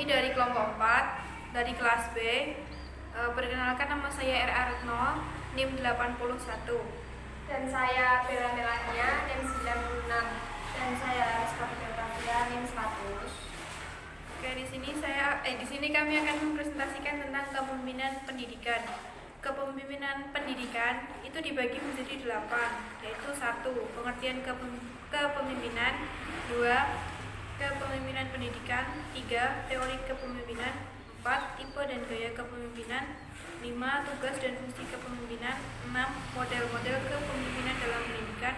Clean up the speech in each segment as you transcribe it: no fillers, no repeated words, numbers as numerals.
dari kelompok 4 dari kelas B. Perkenalkan, nama saya R.A. Retno, NIM 81. Dan saya Bella Melania, NIM 96. Dan saya Rizka Putri, NIM 100. Oke, di sini kami akan mempresentasikan tentang kepemimpinan pendidikan. Kepemimpinan pendidikan itu dibagi menjadi 8, yaitu 1. Pengertian kepemimpinan, 2. Kepemimpinan pendidikan, 3. Teori kepemimpinan, 4. Tipe dan gaya kepemimpinan, 5. Tugas dan fungsi kepemimpinan, 6. Model-model kepemimpinan dalam pendidikan,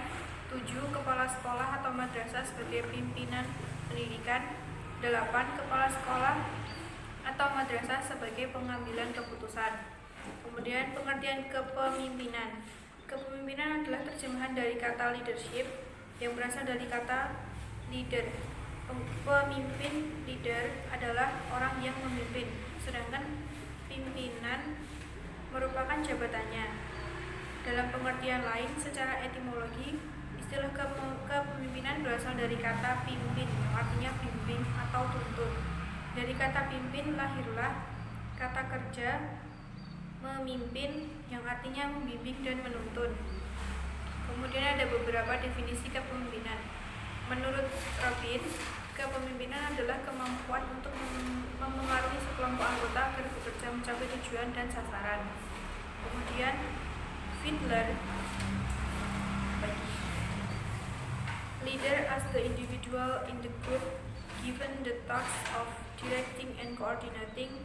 7. Kepala sekolah atau madrasah sebagai pimpinan pendidikan, 8. Kepala sekolah atau madrasah sebagai pengambilan keputusan. Kemudian pengertian kepemimpinan. Kepemimpinan adalah terjemahan dari kata leadership yang berasal dari kata leader. Pemimpin, leader, adalah orang yang memimpin, sedangkan pimpinan merupakan jabatannya. Dalam pengertian lain, secara etimologi, istilah kepemimpinan berasal dari kata pimpin, yang artinya bimbing atau tuntun. Dari kata pimpin lahirlah kata kerja memimpin, yang artinya membimbing dan menuntun. Kemudian ada beberapa definisi kepemimpinan. Menurut Robbins, kepemimpinan adalah kemampuan untuk memengaruhi sekelompok anggota agar bekerja mencapai tujuan dan sasaran. Kemudian Fiedler, leader as the individual in the group given the task of directing and coordinating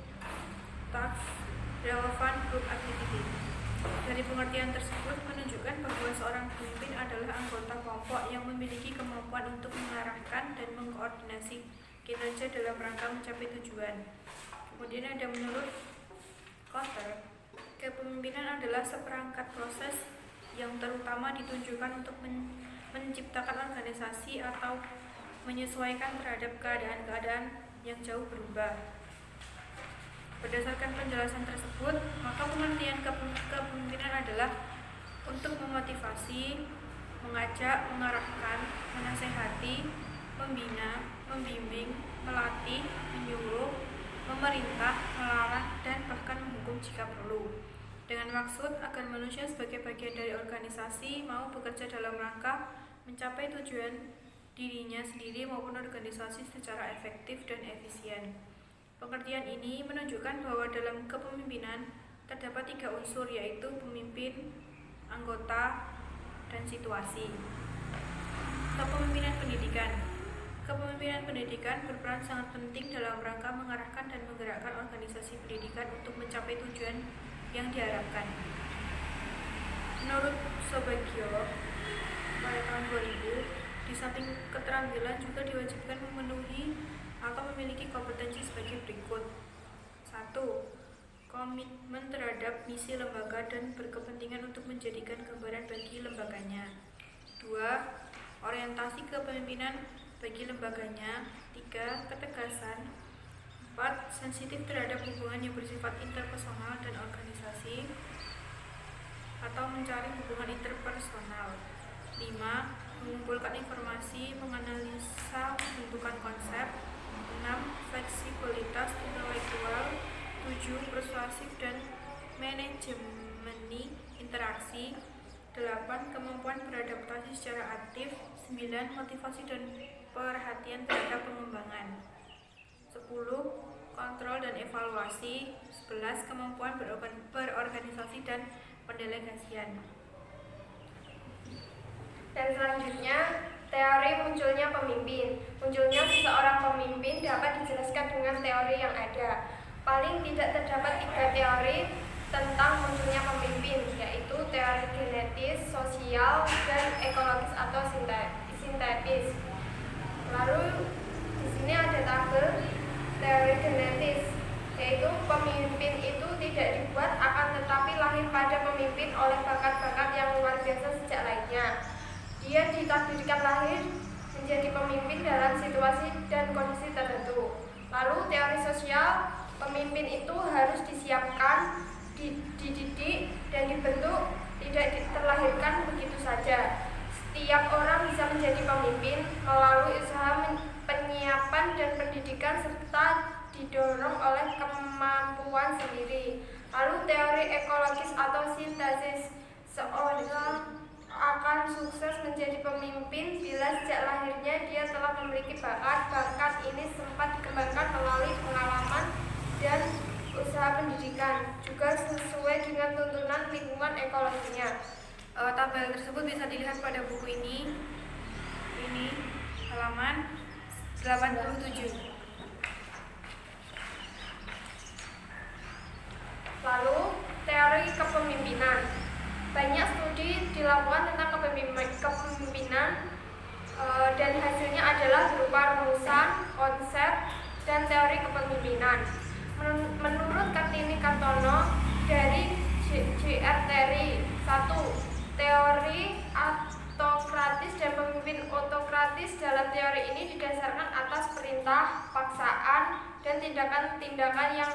tasks relevant group activity. Dari pengertian tersebut menunjukkan bahwa seorang pemimpin adalah anggota kelompok yang memiliki kemampuan untuk mengarahkan dan mengkoordinasi kinerja dalam rangka mencapai tujuan. Kemudian ada menurut Kotter, kepemimpinan adalah seperangkat proses yang terutama ditunjukkan untuk menciptakan organisasi atau menyesuaikan terhadap keadaan-keadaan yang jauh berubah. Berdasarkan penjelasan tersebut, maka pengertian kepemimpinan adalah untuk memotivasi, mengajak, mengarahkan, menasehati, membina, membimbing, melatih, menyuruh, memerintah, melarang, dan bahkan menghukum jika perlu. Dengan maksud agar manusia sebagai bagian dari organisasi mau bekerja dalam rangka mencapai tujuan dirinya sendiri maupun organisasi secara efektif dan efisien. Pengertian ini menunjukkan bahwa dalam kepemimpinan terdapat 3 unsur, yaitu pemimpin, anggota, dan situasi. Kepemimpinan pendidikan. Kepemimpinan pendidikan berperan sangat penting dalam rangka mengarahkan dan menggerakkan organisasi pendidikan untuk mencapai tujuan yang diharapkan. Menurut Sobagio, pada tahun 2000, di samping keterampilan juga diwajibkan memenuhi atau memiliki kompetensi sebagai berikut. 1. Komitmen terhadap misi lembaga dan berkepentingan untuk menjadikan gambaran bagi lembaganya. 2. Orientasi kepemimpinan bagi lembaganya. 3. Ketegasan. 4. Sensitif terhadap hubungan yang bersifat interpersonal dan organisasi atau mencari hubungan interpersonal. 5. Mengumpulkan informasi, menganalisa, membentukkan konsep. 6. Fleksibilitas intelektual. 7. Persuasif dan manajemen interaksi. 8. Kemampuan beradaptasi secara aktif. 9. Motivasi dan perhatian terhadap pengembangan. 10. Kontrol dan evaluasi. 11. Kemampuan berorganisasi dan pendelegasian. Dan selanjutnya, teori munculnya pemimpin. Munculnya seseorang pemimpin dapat dijelaskan dengan teori yang ada. Paling tidak terdapat 3 teori tentang munculnya pemimpin, yaitu teori genetis, sosial, dan ekologis atau sintetis. Lalu di sini ada tabel teori genetis, yaitu pemimpin itu tidak dibuat, akan tetapi lahir pada pemimpin oleh bakat-bakat yang luar biasa sejak lahirnya. Dia ditakdirkan lahir menjadi pemimpin dalam situasi dan kondisi tertentu. Lalu teori sosial, pemimpin itu harus disiapkan, dididik, dan dibentuk, tidak terlahirkan begitu saja. Setiap orang bisa menjadi pemimpin melalui usaha penyiapan dan pendidikan serta didorong oleh kemampuan sendiri. Lalu teori ekologis atau sintesis, seorang akan sukses menjadi pemimpin bila sejak lahirnya dia telah memiliki bakat. Bakat ini sempat dikembangkan melalui pengalaman dan usaha pendidikan, juga sesuai dengan tuntunan lingkungan ekologinya. Tabel tersebut bisa dilihat pada buku ini halaman 87. Lalu teori kepemimpinan. Banyak studi dilakukan tentang kepemimpinan dan hasilnya adalah berupa rumusan, konsep, dan teori kepemimpinan. Menurut Kartini Kartono dari J.R. Terry, 1. Teori autokratis dan pemimpin autokratis. Dalam teori ini didasarkan atas perintah, paksaan, dan tindakan-tindakan yang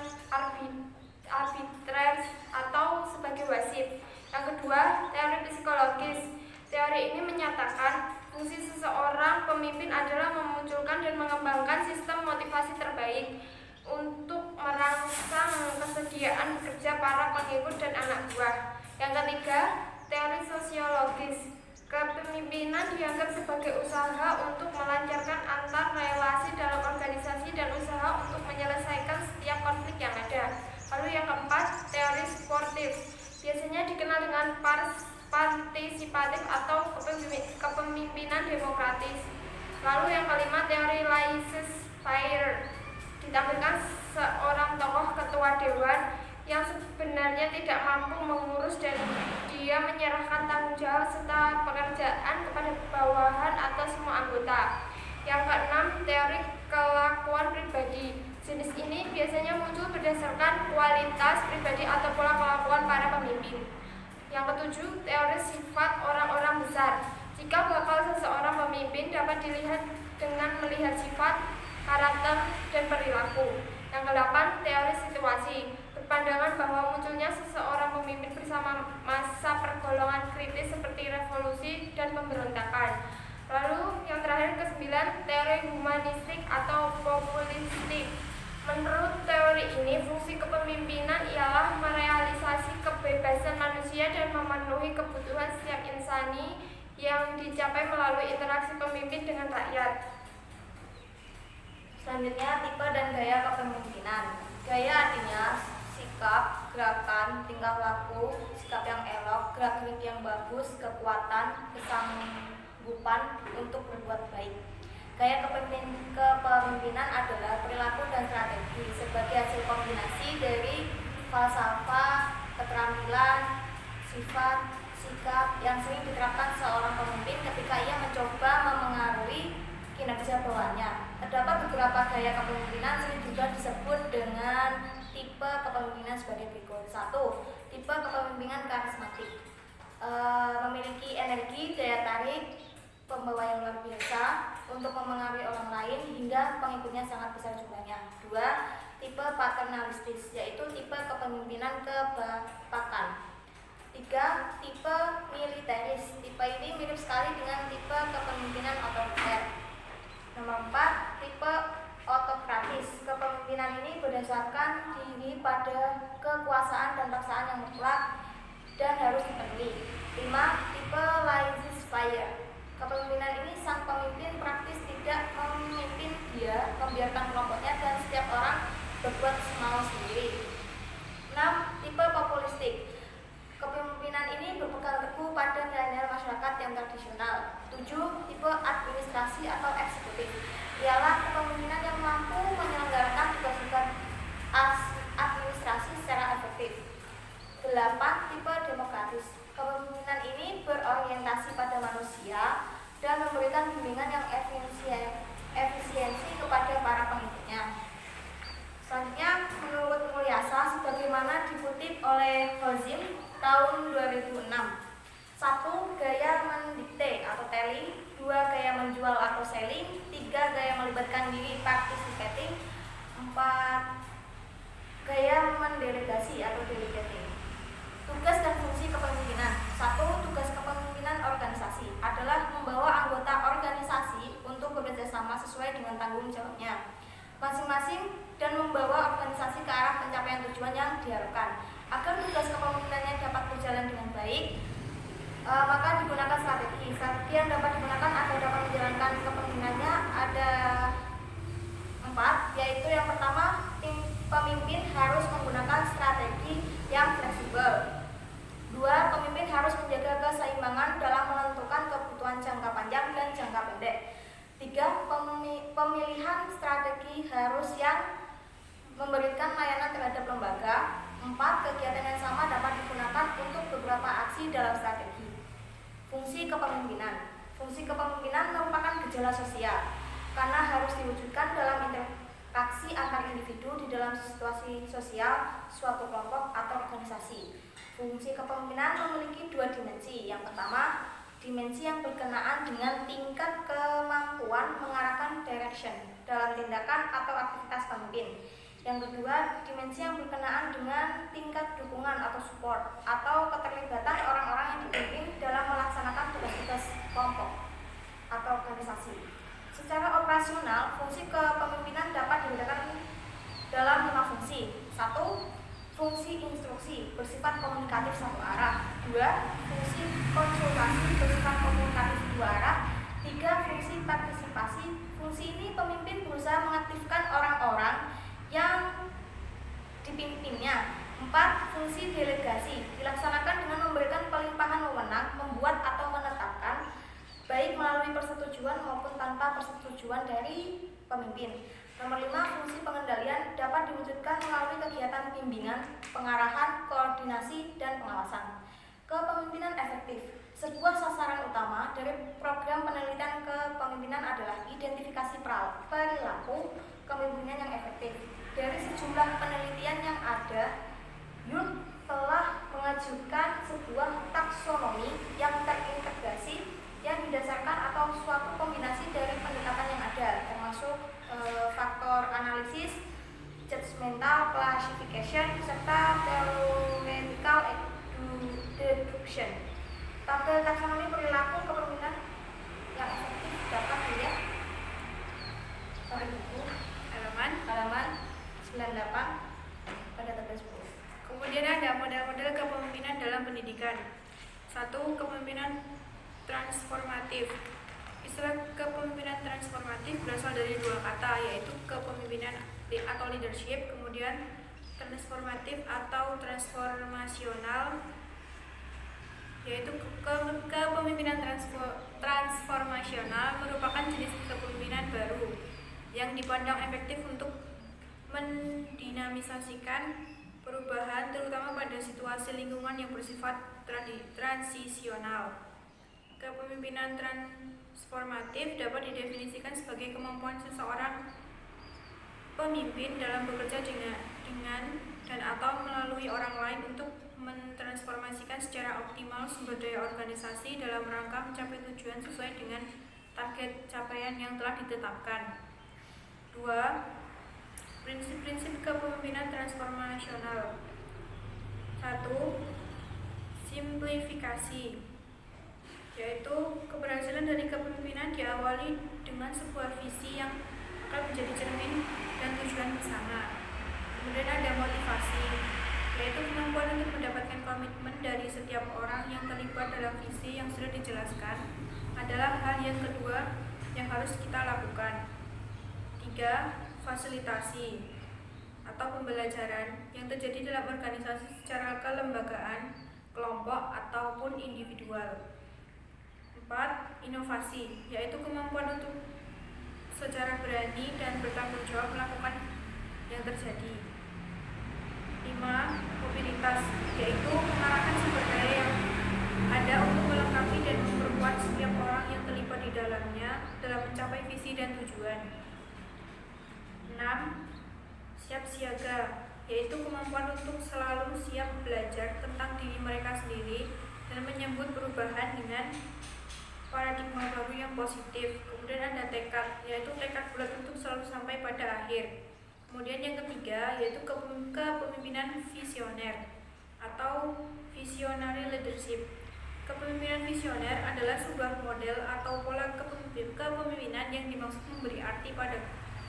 arbitrer atau sebagai wasit. Yang kedua, teori psikologis. Teori ini menyatakan fungsi seseorang pemimpin adalah memunculkan dan mengembangkan sistem motivasi terbaik untuk merangsang kesediaan bekerja para pengikut dan anak buah. Yang ketiga, teori sosiologis. Kepemimpinan dianggap sebagai usaha untuk melancarkan antar relasi dalam organisasi dan usaha untuk menyelesaikan setiap konflik yang ada. Lalu yang keempat, teori sportif. Biasanya dikenal dengan partisipatif atau kepemimpinan demokratis. Lalu yang kelima, teori laissez-faire. Ditampilkan seorang tokoh ketua dewan yang sebenarnya tidak mampu mengurus dan dia menyerahkan tanggung jawab serta pekerjaan kepada bawahan atau semua anggota. Yang keenam, teori kelakuan pribadi. Jenis ini biasanya muncul berdasarkan kualitas pribadi atau pola kelakuan para pemimpin. Yang ketujuh, teori sifat orang-orang besar. Jika bakal seseorang pemimpin dapat dilihat dengan melihat sifat, karakter, dan perilaku. Yang kedelapan, teori situasi. Berpandangan bahwa munculnya seseorang pemimpin bersama masa pergolongan kritis seperti revolusi dan pemberontakan. Lalu yang terakhir kesembilan, teori humanistik atau populistik. Menurut teori ini, fungsi kepemimpinan ialah merealisasi kebebasan manusia dan memenuhi kebutuhan setiap insani yang dicapai melalui interaksi pemimpin dengan rakyat. Selanjutnya, tipe dan gaya kepemimpinan. Gaya artinya sikap, gerakan, tingkah laku, sikap yang elok, gerak-gerik yang bagus, kekuatan, kesanggupan untuk berbuat baik. Gaya kepemimpinan adalah perilaku dan strategi sebagai hasil kombinasi dari falsafah, keterampilan, sifat, sikap yang sering diterapkan seorang pemimpin ketika ia mencoba memengaruhi kinerja bawahannya. Terdapat beberapa gaya kepemimpinan sering juga disebut dengan tipe kepemimpinan sebagai berikut. 1. Tipe kepemimpinan karismatik. Memiliki energi, daya tarik, pembawa yang luar biasa untuk memengaruhi orang lain hingga pengikutnya sangat besar jumlahnya. 2. Tipe paternalistis, yaitu tipe kepemimpinan kebapakan. 3. Tipe militeris. Tipe ini mirip sekali dengan tipe kepemimpinan otoriter. Nomor 4. Tipe autokratis. Kepemimpinan ini berdasarkan diri pada kekuasaan dan paksaan yang mutlak dan harus dipenuhi. 5. Tipe laissez-faire. Kepemimpinan ini sang pemimpin praktis tidak memimpin dia, membiarkan kelompoknya dan setiap orang berbuat semau sendiri. 6. Tipe populistik. Kepemimpinan ini berpegang teguh pada nilai-nilai masyarakat yang tradisional. 7. Tipe administrasi atau eksekutif. Ialah kepemimpinan yang mampu menyelenggarakan tugas-tugas administrasi secara efektif. 8. Tipe demokratis. Kepemimpinan ini berorientasi pada manusia dan memberikan bimbingan yang efisiensi kepada para pengikutnya. Selanjutnya, menurut Mulyasa, sebagaimana dikutip oleh Hozim tahun 2006. 1. Gaya mendikte atau telling. 2. Gaya menjual atau selling. 3. Gaya melibatkan diri participating. 4. Gaya mendelegasi atau delegating. Tugas dan fungsi kepemimpinan. 1. Tugas kepemimpinan organisasi adalah membawa anggota organisasi untuk bekerja sama sesuai dengan tanggung jawabnya masing-masing dan membangun tujuan yang diharapkan. Agar tugas kepemimpinannya dapat berjalan dengan baik, maka digunakan strategi. Strategi yang dapat digunakan agar dapat menjalankan kepemimpinannya ada 4, yaitu yang pertama, pemimpin harus menggunakan strategi yang fleksibel. 2. Pemimpin harus menjaga keseimbangan dalam menentukan kebutuhan jangka panjang dan jangka pendek. 3. Pemilihan strategi harus yang memberikan layanan terhadap lembaga. 4. Kegiatan yang sama dapat digunakan untuk beberapa aksi dalam strategi. Fungsi kepemimpinan. Fungsi kepemimpinan merupakan gejala sosial karena harus diwujudkan dalam interaksi antar individu di dalam situasi sosial suatu kelompok atau organisasi. Fungsi kepemimpinan memiliki 2 dimensi. Yang pertama, dimensi yang berkenaan dengan tingkat kemampuan mengarahkan direction dalam tindakan atau aktivitas pemimpin. Yang kedua, dimensi yang berkenaan dengan tingkat dukungan atau support atau keterlibatan orang-orang yang dipimpin dalam melaksanakan tugas-tugas kelompok atau organisasi. Secara operasional, fungsi kepemimpinan dapat dibedakan dalam 5 fungsi. 1. Fungsi instruksi bersifat komunikatif satu arah. 2. Fungsi konsultasi bersifat komunikatif 2 arah. 3. Fungsi partisipasi. Fungsi ini pemimpin berusaha mengaktifkan orang-orang yang dipimpinnya. 4. Fungsi delegasi dilaksanakan dengan memberikan pelimpahan wewenang, membuat atau menetapkan, baik melalui persetujuan maupun tanpa persetujuan dari pemimpin. Nomor 5. Fungsi pengendalian dapat diwujudkan melalui kegiatan bimbingan, pengarahan, koordinasi, dan pengawasan. Kepemimpinan efektif. Sebuah sasaran utama dari program penelitian kepemimpinan adalah identifikasi perilaku kepemimpinan yang efektif. Dari sejumlah penelitian yang ada, Yun telah mengajukan sebuah taksonomi yang terintegrasi yang didasarkan atau suatu kombinasi dari pendekatan yang ada, termasuk faktor analisis, judgmental classification, serta theoretical deduction. Tabel taksonomi perilaku kepemimpinan yang efektif dapat dilihat pada buku halaman 98 pada tabel 10. Kemudian ada model-model kepemimpinan dalam pendidikan. 1. Kepemimpinan transformatif. Istilah kepemimpinan transformatif berasal dari 2 kata, yaitu kepemimpinan atau leadership, kemudian transformatif atau transformasional, yaitu kepemimpinan transformasional merupakan jenis kepemimpinan baru yang dipandang efektif untuk mendinamisasikan perubahan, terutama pada situasi lingkungan yang bersifat transisional. Kepemimpinan transformatif dapat didefinisikan sebagai kemampuan seseorang pemimpin dalam bekerja dengan dan atau melalui orang lain untuk mentransformasikan secara optimal sumber daya organisasi dalam rangka mencapai tujuan sesuai dengan target capaian yang telah ditetapkan. 2. Prinsip-prinsip kepemimpinan transformasional. 1. Simplifikasi, yaitu keberhasilan dari kepemimpinan diawali dengan sebuah visi yang akan menjadi cermin dan tujuan bersama. Kemudian ada motivasi, yaitu kemampuan untuk mendapatkan komitmen dari setiap orang yang terlibat dalam visi yang sudah dijelaskan adalah hal yang kedua yang harus kita lakukan. 3. Fasilitasi atau pembelajaran yang terjadi dalam organisasi secara kelembagaan, kelompok, ataupun individual. 4. Inovasi, yaitu kemampuan untuk secara berani dan bertanggung jawab melakukan yang terjadi. 5. Mobilitas, yaitu mengarahkan sumber daya yang ada untuk melengkapi dan memperkuat setiap orang yang terlibat di dalamnya dalam mencapai visi dan tujuan. 6. Siap siaga, yaitu kemampuan untuk selalu siap belajar tentang diri mereka sendiri dan menyambut perubahan dengan paradigma baru yang positif. Kemudian ada tekad, yaitu tekad bulat untuk selalu sampai pada akhir. Kemudian yang ketiga yaitu kepemimpinan visioner atau visionary leadership. Kepemimpinan visioner adalah sebuah model atau pola kepemimpinan yang dimaksud memberi arti pada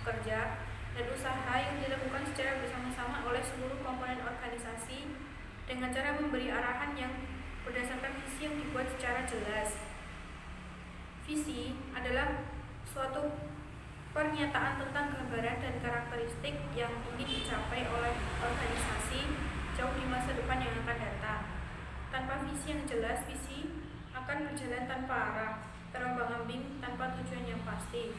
kerja dan usaha yang dilakukan secara bersama-sama oleh seluruh komponen dengan cara memberi arahan yang berdasarkan visi yang dibuat secara jelas. Visi adalah suatu pernyataan tentang gambaran dan karakteristik yang ingin dicapai oleh organisasi jauh di masa depan yang akan datang. Tanpa visi yang jelas, visi akan berjalan tanpa arah, terombang-ambing tanpa tujuan yang pasti.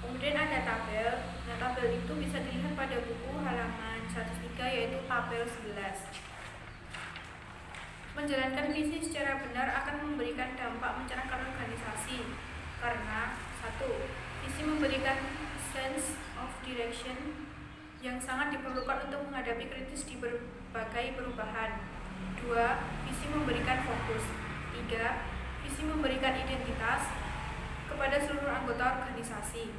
Kemudian ada tabel. Nah, tabel itu bisa dilihat pada buku halaman 103, yaitu tabel 11. Menjalankan visi secara benar akan memberikan dampak mencerahkan organisasi karena 1. Visi memberikan sense of direction yang sangat diperlukan untuk menghadapi kritis di berbagai perubahan. 2. Visi memberikan fokus. 3. Visi memberikan identitas kepada seluruh anggota organisasi.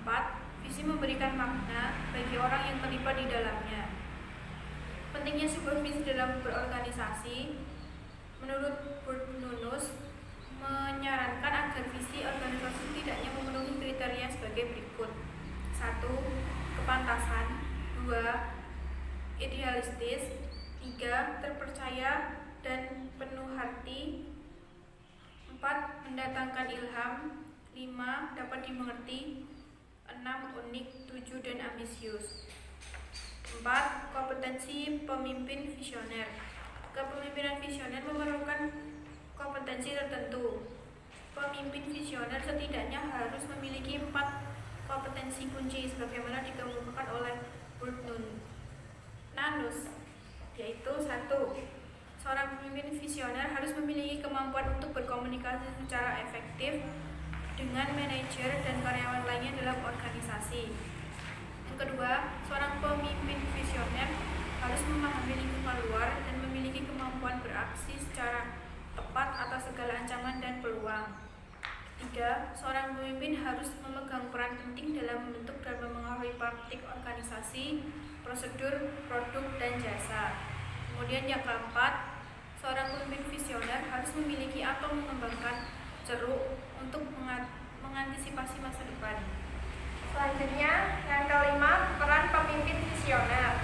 4. Visi memberikan makna bagi orang yang terlibat di dalamnya. Pentingnya sebuah visi dalam berorganisasi, menurut Burnunus, menyarankan agar visi organisasi tidaknya memenuhi kriteria sebagai berikut. 1. Kepantasan. 2. Idealistis. 3. Terpercaya dan penuh hati. 4. Mendatangkan ilham. 5. Dapat dimengerti. 6. Unik. 7. Dan ambisius. 4. Kompetensi pemimpin visioner. Kepemimpinan visioner memerlukan kompetensi tertentu. Pemimpin visioner setidaknya harus memiliki 4 kompetensi kunci sebagaimana dikemukakan oleh Burnunus, yaitu 1. Seorang pemimpin visioner harus memiliki kemampuan untuk berkomunikasi secara efektif dengan manajer dan karyawan lainnya dalam organisasi. Yang kedua, seorang pemimpin visioner harus memahami lingkungan luar dan memiliki kemampuan beraksi secara tepat atas segala ancaman dan peluang. 3. Seorang pemimpin harus memegang peran penting dalam membentuk dan memengaruhi praktik organisasi, prosedur, produk, dan jasa. Kemudian yang keempat, seorang pemimpin visioner harus memiliki atau mengembangkan ceruk untuk mengantisipasi masa depan. Selanjutnya, yang kelima, peran pemimpin visioner.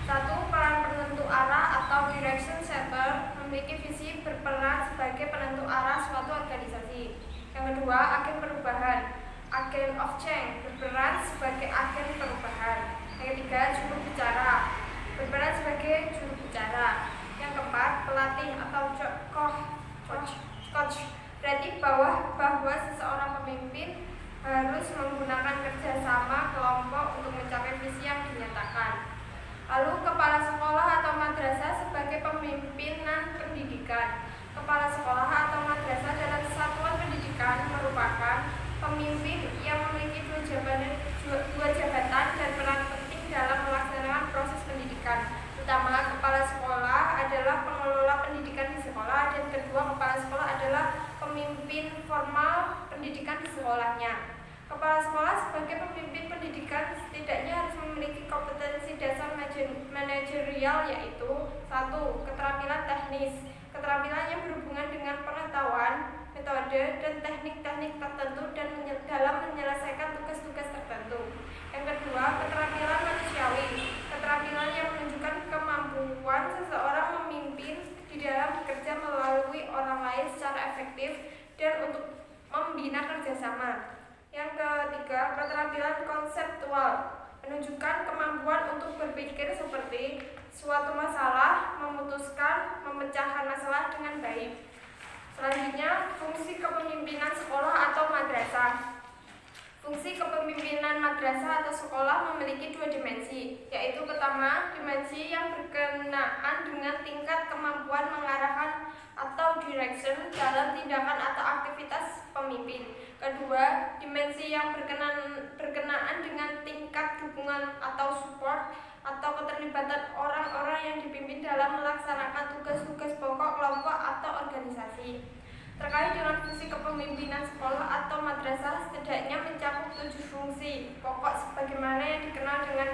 1. Peran penentu arah atau direction setter. Memiliki visi berperan sebagai penentu arah suatu organisasi. Yang kedua, agen perubahan. Agent of change berperan sebagai agen perubahan. Yang ketiga, juru bicara berperan sebagai juru bicara. Yang keempat, pelatih atau coach. Berarti bahwa seseorang pemimpin harus menggunakan kerjasama kelompok untuk mencapai visi yang dinyatakan. Lalu kepala sekolah atau madrasah sebagai pemimpinan pendidikan. Kepala sekolah atau madrasah dalam satuan pendidikan merupakan pemimpin yang memiliki dua jabatan dan peran penting dalam melaksanakan proses pendidikan. Pertama, kepala sekolah adalah pengelola pendidikan di sekolah, dan kedua, kepala sekolah adalah pemimpin formal pendidikan di sekolahnya. Kepala sekolah sebagai pemimpin pendidikan setidaknya harus memiliki kompetensi dasar manajerial, yaitu 1. Keterampilan teknis. Keterampilan yang berhubungan dengan pengetahuan, metode, dan teknik-teknik tertentu dan dalam menyelesaikan tugas-tugas tertentu. Yang kedua, keterampilan manusiawi. Keterampilan yang menunjukkan kemampuan seseorang memimpin di dalam bekerja melalui orang lain secara efektif dan untuk membina kerjasama. Yang ketiga, keterampilan konseptual, menunjukkan kemampuan untuk berpikir seperti suatu masalah, memutuskan, memecahkan masalah dengan baik. Selanjutnya, fungsi kepemimpinan sekolah atau madrasah. Fungsi kepemimpinan madrasah atau sekolah memiliki 2 dimensi, yaitu pertama, dimensi yang berkenaan dengan tingkat kemampuan mengarahkan atau direction dalam tindakan atau aktivitas pemimpin. Kedua, dimensi yang berkenaan dengan tingkat dukungan atau support atau keterlibatan orang-orang yang dipimpin dalam melaksanakan tugas-tugas pokok kelompok atau organisasi. Terkait dengan fungsi kepemimpinan sekolah atau madrasah setidaknya mencakup 7 fungsi pokok sebagaimana yang dikenal dengan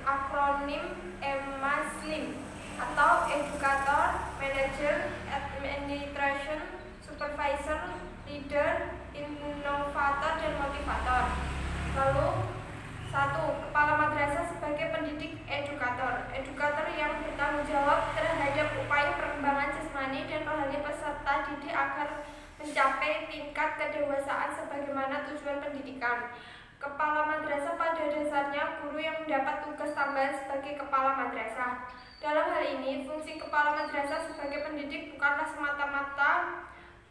akronim EMASLIM atau educator, manager, administration, supervisor, leader, inovator, dan motivator. Lalu 1. Kepala madrasah sebagai pendidik edukator. Edukator yang bertanggung jawab terhadap upaya perkembangan jasmani dan rohani peserta didik agar mencapai tingkat kedewasaan sebagaimana tujuan pendidikan. Kepala madrasah pada dasarnya guru yang mendapat tugas tambahan sebagai kepala madrasah. Dalam hal ini, fungsi kepala madrasah sebagai pendidik bukanlah semata-mata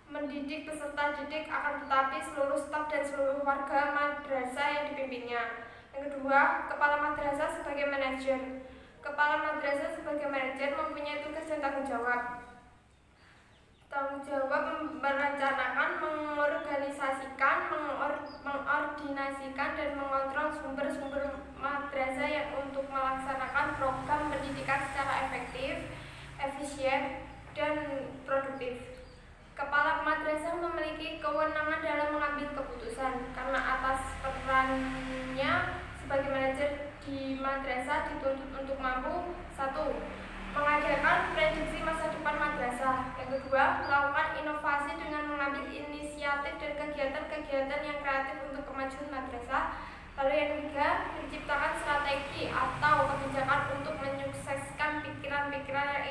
mendidik peserta didik, akan tetapi seluruh staf dan seluruh warga madrasah yang dipimpinnya. Yang kedua, kepala madrasah sebagai manajer. Kepala madrasah sebagai manajer mempunyai tugas dan tanggung jawab. Tanggung jawab merencanakan, mengorganisasikan, mengordinasikan, dan mengontrol sumber-sumber madrasah yang untuk melaksanakan program pendidikan secara efektif, efisien, dan produktif. Kepala madrasah memiliki kewenangan dalam mengambil keputusan karena atas perannya sebagai manajer di madrasah dituntut untuk mampu 1. Mengadakan prediksi masa depan madrasah. Yang kedua, melakukan inovasi dengan mengambil inisiatif dan kegiatan-kegiatan yang kreatif untuk kemajuan madrasah. Lalu yang ketiga, menciptakan strategi atau kebijakan untuk menyukseskan pikiran-pikiran yang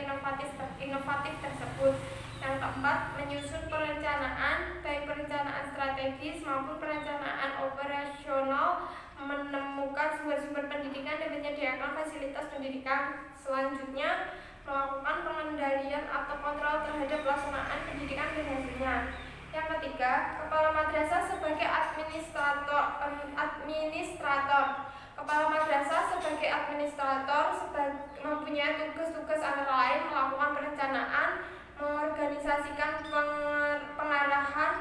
inovatif tersebut. Yang keempat, menyusun perencanaan, baik perencanaan strategis maupun perencanaan operasional, menemukan sumber-sumber pendidikan dan menyediakan fasilitas pendidikan. Selanjutnya, melakukan pengendalian atau kontrol terhadap pelaksanaan pendidikan dan hasilnya. Yang ketiga, kepala madrasah sebagai administrator. Kepala madrasah sebagai administrator mempunyai tugas-tugas antara lain melakukan perencanaan, mengorganisasikan pengarahan,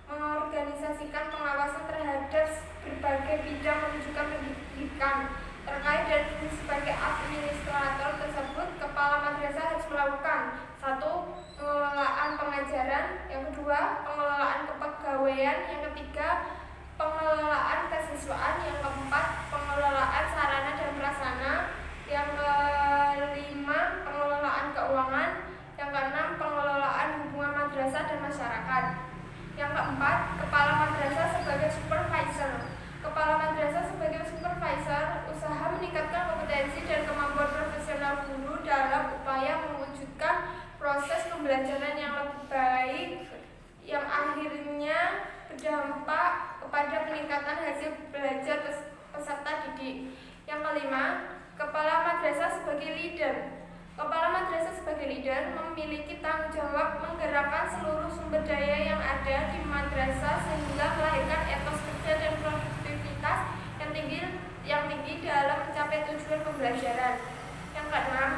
mengorganisasikan pengawasan terhadap berbagai bidang menunjukkan pendidikan. Terkait dan fungsi sebagai administrator tersebut, kepala madrasah harus melakukan 1. Pengelolaan pengajaran. Yang kedua, pengelolaan kepegawaian. Yang ketiga, pengelolaan kesiswaan. Yang keempat, pengelolaan sarana dan prasarana. Yang kelima, pengelolaan keuangan. Yang keenam, pengelolaan hubungan madrasah dan masyarakat. Yang keempat, kepala madrasah sebagai supervisor. Kepala madrasah sebagai supervisor usaha meningkatkan kompetensi dan kemampuan profesional guru dalam upaya mewujudkan proses pembelajaran yang lebih baik yang akhirnya berdampak kepada peningkatan hasil belajar peserta didik. Yang kelima, kepala madrasah sebagai leader. Kepala madrasah sebagai leader memiliki tanggung jawab menggerakkan seluruh sumber daya yang ada di madrasah sehingga melahirkan etos kerja dan produktivitas yang tinggi dalam mencapai tujuan pembelajaran. Yang keenam,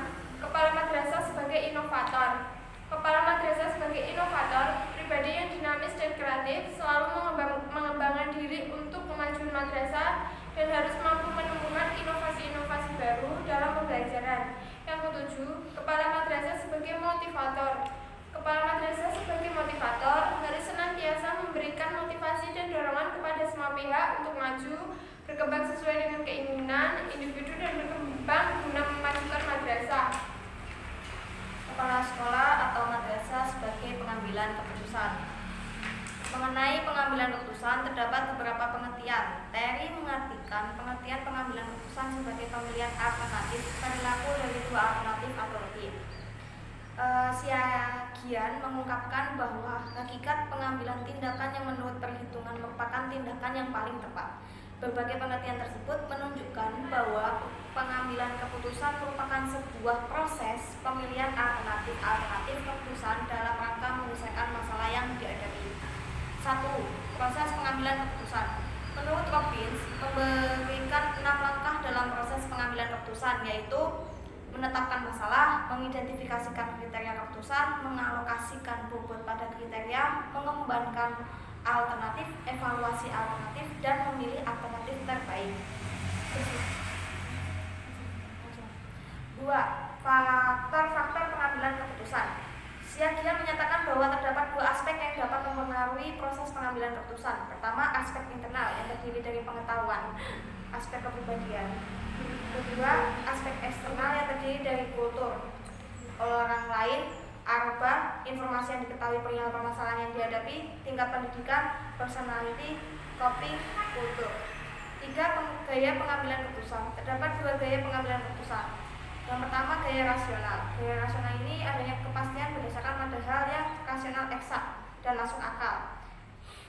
kepala madrasah sebagai inovator. Kepala madrasah sebagai inovator, pribadi yang dinamis dan kreatif, selalu mengembangkan diri untuk kemajuan madrasah dan harus mampu menemukan inovasi-inovasi baru dalam pembelajaran. Yang ketujuh, kepala madrasah sebagai motivator. Kepala madrasah sebagai motivator harus senantiasa memberikan motivasi dan dorongan kepada semua pihak untuk maju, berkembang sesuai dengan keinginan individu dan berkembang guna memajukan madrasah. Kepala sekolah atau madrasah sebagai pengambilan keputusan. Mengenai pengambilan keputusan terdapat beberapa pengertian. Terry mengartikan pengertian pengambilan keputusan sebagai pemilihan alternatif perilaku dari dua alternatif atau lebih. Siagian mengungkapkan bahwa hakikat pengambilan tindakan yang menurut perhitungan merupakan tindakan yang paling tepat. Berbagai pengertian tersebut menunjukkan bahwa pengambilan keputusan merupakan sebuah proses pemilihan alternatif keputusan dalam rangka menyelesaikan masalah yang dihadapi. 1. Proses pengambilan keputusan. Menurut Robbins, memberikan 6 langkah dalam proses pengambilan keputusan, yaitu menetapkan masalah, mengidentifikasikan kriteria keputusan, mengalokasikan bobot pada kriteria, mengembangkan alternatif, evaluasi alternatif, dan memilih alternatif terbaik. 2. Faktor-faktor pengambilan keputusan. Siagian menyatakan bahwa terdapat dua aspek yang dapat mempengaruhi proses pengambilan keputusan. Pertama, aspek internal yang terdiri dari pengetahuan, aspek kepribadian. Kedua, aspek eksternal yang terdiri dari kultur, orang lain, arba, informasi yang diketahui perihal permasalahan yang dihadapi, tingkat pendidikan, personality, coping, kultur. 3. Gaya pengambilan keputusan. Terdapat dua gaya pengambilan keputusan. Yang pertama, gaya rasional. Gaya rasional ini adanya kepastian berdasarkan pada hal yang rasional eksak dan masuk akal.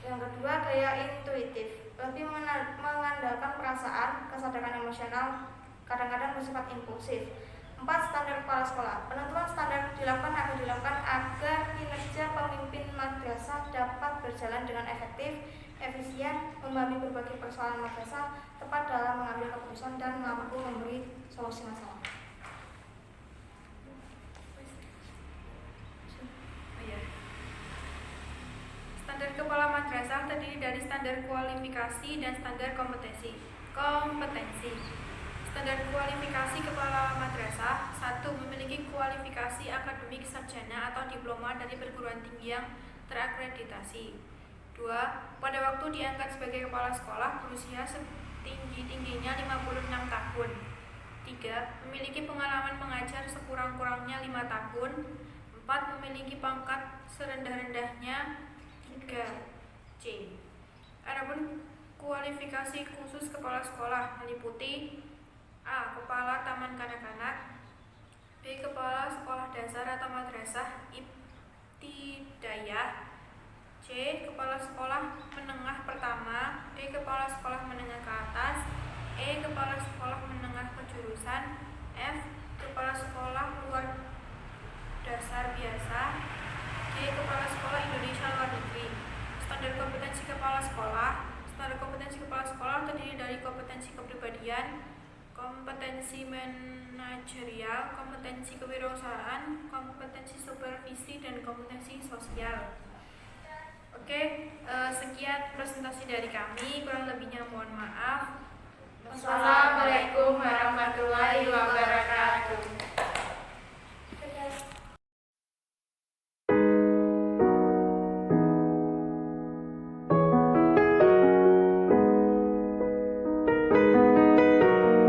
Yang kedua, gaya intuitif. Lebih mengandalkan perasaan, kesadaran emosional, kadang-kadang bersifat impulsif. 4. Standar kepala sekolah. Penentuan standar dilakukan agar kinerja pemimpin madrasah dapat berjalan dengan efektif, efisien, memahami berbagai persoalan madrasah, tepat dalam mengambil keputusan, dan mampu memberi solusi masalah. Standar kepala madrasah terdiri dari standar kualifikasi dan standar kompetensi. Standar kualifikasi kepala madrasah: 1. Memiliki kualifikasi akademik sarjana atau diploma dari perguruan tinggi yang terakreditasi. 2. Pada waktu diangkat sebagai kepala sekolah berusia setinggi-tingginya 56 tahun. 3. Memiliki pengalaman mengajar sekurang-kurangnya 5 tahun. 4. Memiliki pangkat serendah-rendahnya 3C. Adapun kualifikasi khusus kepala sekolah meliputi: A. Kepala Taman Kanak-kanak, B. Kepala Sekolah Dasar atau Madrasah Ibtidaiyah, C. Kepala Sekolah Menengah Pertama, D. Kepala Sekolah Menengah ke atas, E. Kepala Sekolah Menengah Kejurusan, F. Kepala Sekolah Luar Dasar Biasa, G. Kepala Sekolah Indonesia Luar Negeri. Standar kompetensi kepala sekolah. Standar kompetensi kepala sekolah terdiri dari kompetensi kepribadian, kompetensi manajerial, kompetensi kewirausahaan, kompetensi supervisi, dan kompetensi sosial. Oke, sekian presentasi dari kami. Kurang lebihnya mohon maaf. Wassalamualaikum warahmatullahi wabarakatuh.